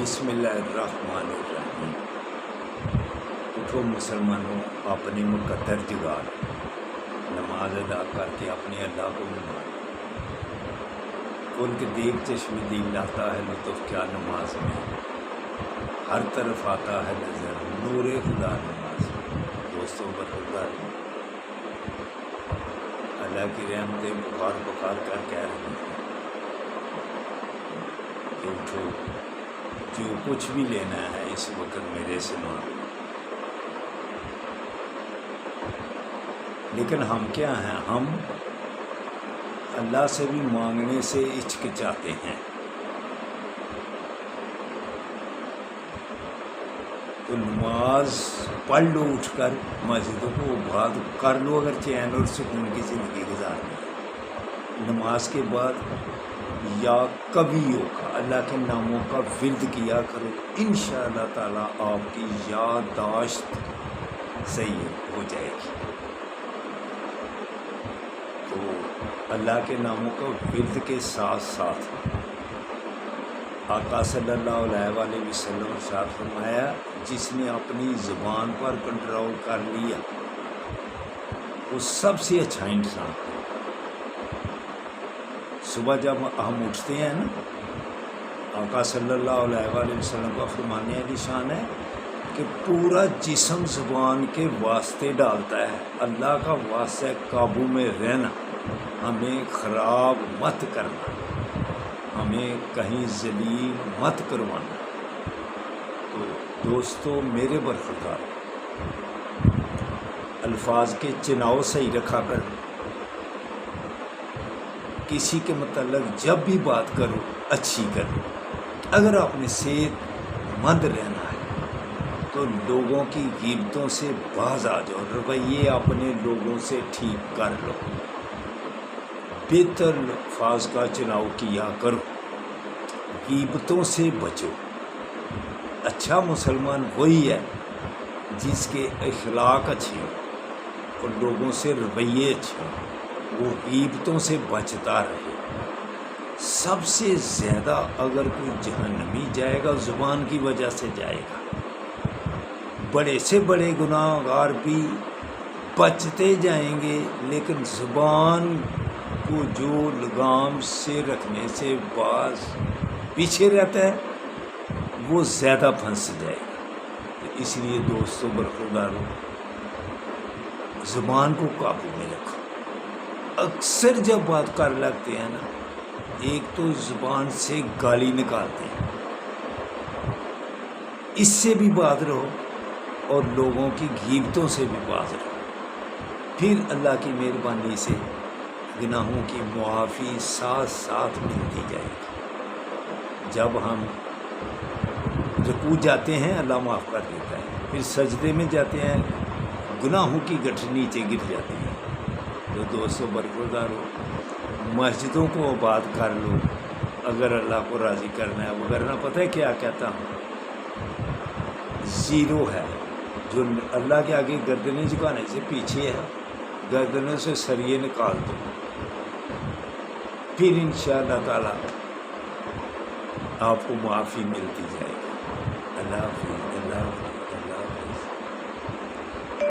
بسم اللہ الرحمن الرحیم۔ اٹھو مسلمانوں، اپنی مقدر جگا لو، نماز ادا کر کے اپنے اللہ کو مناؤ۔ ان کے دیکھ چشم دل لاتا ہے لطف کیا نماز میں، ہر طرف آتا ہے نظر نور خدا نماز میں۔ دوستوں برخوردار اللہ کی رحمتیں پکار پکار کر کہہ رہی ہیں کہ اٹھو، جو کچھ بھی لینا ہے اس وقت میرے سے مانگو۔ لیکن ہم کیا ہیں، ہم اللہ سے بھی مانگنے سے ہچکچاتے ہیں۔ تو نماز پڑھ لو، اٹھ کر مسجدوں کو بات کر لو، اگر چین اور سکون کی زندگی گزارنی ہے۔ نماز کے بعد یا کبھیوں کا اللہ کے ناموں کا ورد کیا کرو، انشاءاللہ تعالیٰ آپ کی یادداشت صحیح ہو جائے گی۔ تو اللہ کے ناموں کا ورد کے ساتھ ساتھ آقا صلی اللہ علیہ وآلہ وسلم ارشاد فرمایا، جس نے اپنی زبان پر کنٹرول کر لیا وہ سب سے اچھا انسان ہے۔ صبح جب ہم اٹھتے ہیں نا، آقا صلی اللہ علیہ وآلہ وسلم کا فرمانے علی شان ہے کہ پورا جسم زبان کے واسطے ڈالتا ہے۔ اللہ کا واسطہ قابو میں رہنا، ہمیں خراب مت کرنا، ہمیں کہیں ذلیل مت کروانا۔ تو دوستو میرے برخوردار، الفاظ کے چناؤ صحیح رکھا کر، کسی کے متعلق جب بھی بات کرو اچھی کرو۔ اگر آپ نے صحت مند رہنا ہے تو لوگوں کی غیبتوں سے باز آ جاؤ، رویے اپنے لوگوں سے ٹھیک کر لو، بہتر الفاظ کا چناؤ کیا کرو، غیبتوں سے بچو۔ اچھا مسلمان وہی ہے جس کے اخلاق اچھے ہوں اور لوگوں سے رویے اچھے ہوں، وہ غیبتوں سے بچتا رہے۔ سب سے زیادہ اگر کوئی جہنمی جائے گا زبان کی وجہ سے جائے گا۔ بڑے سے بڑے گناہ گار بھی بچتے جائیں گے، لیکن زبان کو جو لگام سے رکھنے سے باز پیچھے رہتا ہے وہ زیادہ پھنس جائے گا۔ تو اس لیے دوستوں برخورداروں، زبان کو قابو میں رکھو۔ اکثر جب بات کر لگتے ہیں نا، ایک تو زبان سے گالی نکالتے ہیں، اس سے بھی باز رہو اور لوگوں کی غیبتوں سے بھی باز رہو، پھر اللہ کی مہربانی سے گناہوں کی معافی ساتھ ساتھ ملتی جائے گی۔ جب ہم رکوع جاتے ہیں اللہ معاف کر دیتا ہے، پھر سجدے میں جاتے ہیں گناہوں کی گٹھلی نیچے گر جاتی ہے۔ تو دوستوں برخوردارو، مسجدوں کو آباد کر لو اگر اللہ کو راضی کرنا ہے، ورنہ پتہ ہے کیا کہتا ہوں، زیرو ہے جو اللہ کے آگے گردنیں جھکانے سے پیچھے ہے، گردنوں سے سریے نکال دو، پھر انشاءاللہ تعالی آپ کو معافی ملتی جائے گی۔ اللہ حافظ۔